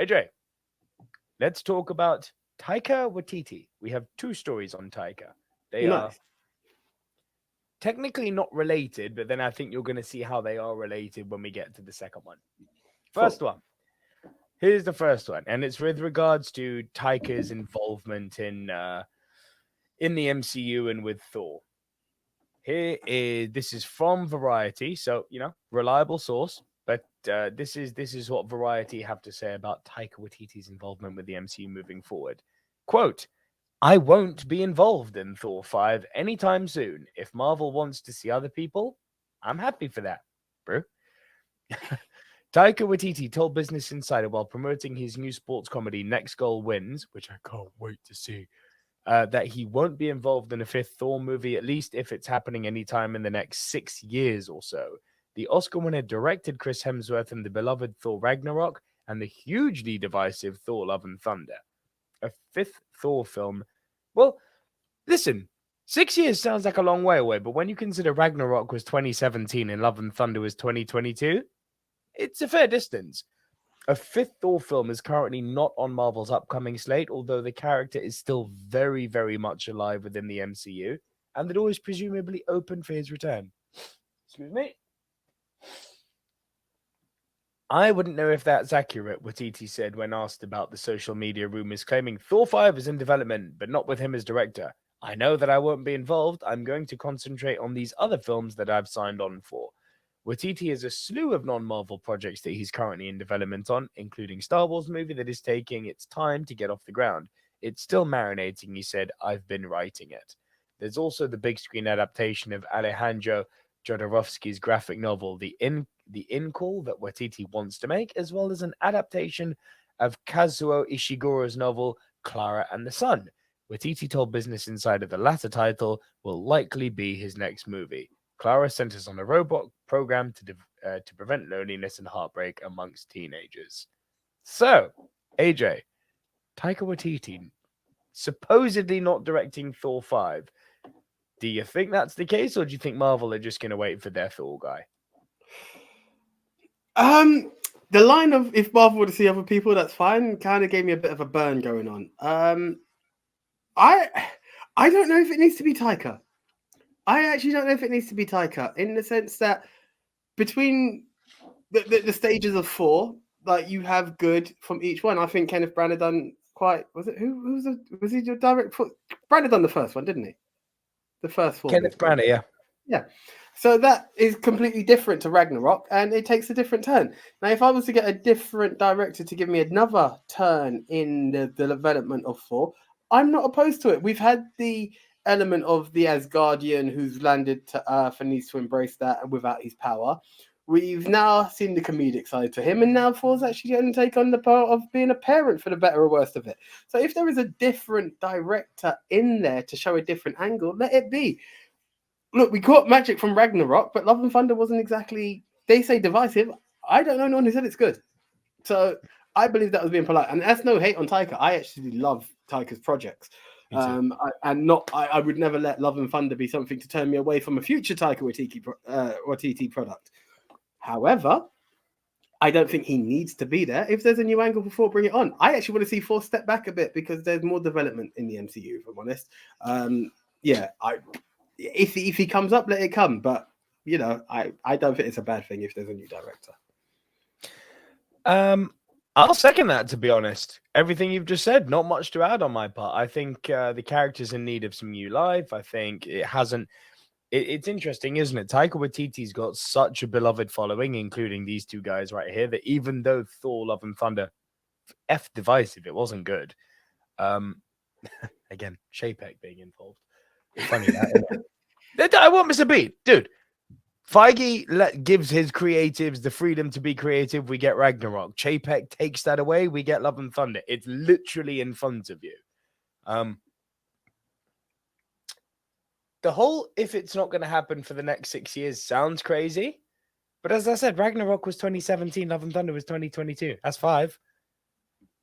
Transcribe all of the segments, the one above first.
AJ, let's talk about Taika Waititi. We have two stories on Taika. They are Nice. technically not related, but then I think you're going to see how they are related when we get to the second one. First Cool. one. Here's the first one, and it's with regards to Taika's involvement in the MCU and with Thor. This is from Variety, so reliable source. But this is what Variety have to say about Taika Waititi's involvement with the MCU moving forward. Quote: I won't be involved in Thor 5 anytime soon. If Marvel wants to see other people, I'm happy for that, bro. Taika Waititi told Business Insider while promoting his new sports comedy Next Goal Wins, which I can't wait to see, that he won't be involved in a fifth Thor movie, at least if it's happening anytime in the next 6 years or so. The Oscar winner directed Chris Hemsworth in the beloved Thor Ragnarok and the hugely divisive Thor Love and Thunder. A fifth Thor film. Well, listen, 6 years sounds like a long way away, but when you consider Ragnarok was 2017 and Love and Thunder was 2022, it's a fair distance. A fifth Thor film is currently not on Marvel's upcoming slate, although the character is still very, very much alive within the MCU, and the door is presumably open for his return. Excuse me. I wouldn't know if that's accurate, Watiti said when asked about the social media rumors claiming Thor 5 is in development, but not with him as director. I know that I won't be involved. I'm going to concentrate on these other films that I've signed on for. Watiti has a slew of non-Marvel projects that he's currently in development on, including Star Wars movie that is taking its time to get off the ground. It's still marinating, he said. I've been writing it. There's also the big screen adaptation of Alejandro Jodorowsky's graphic novel, The In-Call, that Watiti wants to make, as well as an adaptation of Kazuo Ishiguro's novel, Clara and the Sun. Watiti told Business Insider the latter title will likely be his next movie. Clara centers on a robot program to prevent loneliness and heartbreak amongst teenagers. So, AJ, Taika Waititi supposedly not directing Thor 5. Do you think that's the case, or do you think Marvel are just going to wait for their Thor guy? The line of if Marvel were to see other people, that's fine, kind of gave me a bit of a burn going on. I don't know if it needs to be Taika. I actually don't know if it needs to be Taika in the sense that between the stages of four, like you have good from each one. I think Kenneth Branagh done quite. Was he your direct? Branagh done the first one, didn't he? The first four. Kenneth Branagh, yeah. Yeah. So that is completely different to Ragnarok, and it takes a different turn. Now, if I was to get a different director to give me another turn in the development of Thor, I'm not opposed to it. We've had the element of the Asgardian who's landed to Earth and needs to embrace that without his power. We've now seen the comedic side to him, and now Thor's actually going to take on the part of being a parent for the better or worse of it. So if there is a different director in there to show a different angle, let it be. Look, we caught magic from Ragnarok, but Love and Thunder wasn't exactly, they say, divisive. I don't know anyone who said it's good. So I believe that was being polite. And that's no hate on Taika. I actually love Taika's projects. I would never let Love and Thunder be something to turn me away from a future Taika Waititi product. However, I don't think he needs to be there. If there's a new angle before, bring it on. I actually want to see Thor step back a bit because there's more development in the MCU, if I'm honest. If he comes up, let it come. But, I don't think it's a bad thing if there's a new director. I'll second that, to be honest. Everything you've just said, not much to add on my part. I think the character's in need of some new life. I think it hasn't... It's interesting, isn't it? Taika Waititi's got such a beloved following, including these two guys right here, that even though Thor, Love and Thunder, F divisive, it wasn't good. Again, Chapek being involved. It's funny that. I won't miss a beat. Dude, Feige gives his creatives the freedom to be creative. We get Ragnarok. Chapek takes that away. We get Love and Thunder. It's literally in front of you. The whole, if it's not going to happen for the next 6 years, sounds crazy. But as I said, Ragnarok was 2017. Love and Thunder was 2022. That's 5.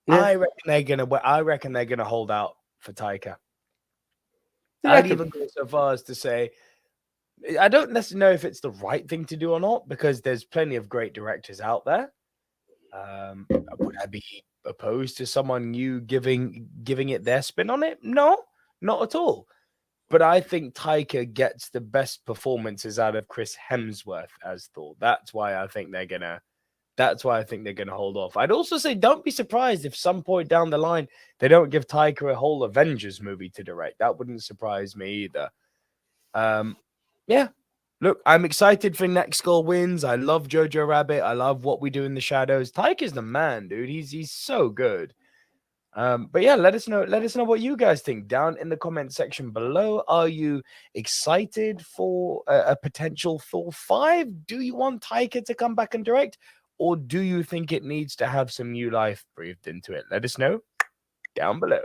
Yeah. I reckon they're gonna hold out for Taika. I'd even go so far as to say, I don't necessarily know if it's the right thing to do or not, because there's plenty of great directors out there. Would I be opposed to someone new giving it their spin on it? No, not at all. But I think Taika gets the best performances out of Chris Hemsworth as Thor. That's why I think they're gonna hold off. I'd also say don't be surprised if some point down the line they don't give Taika a whole Avengers movie to direct. That wouldn't surprise me either. Yeah. Look, I'm excited for next goal wins. I love Jojo Rabbit. I love What We Do in the Shadows. Taika's the man, dude. He's so good. But yeah, let us know. Let us know what you guys think down in the comment section below. Are you excited for a potential Thor 5? Do you want Taika to come back and direct, or do you think it needs to have some new life breathed into it? Let us know down below.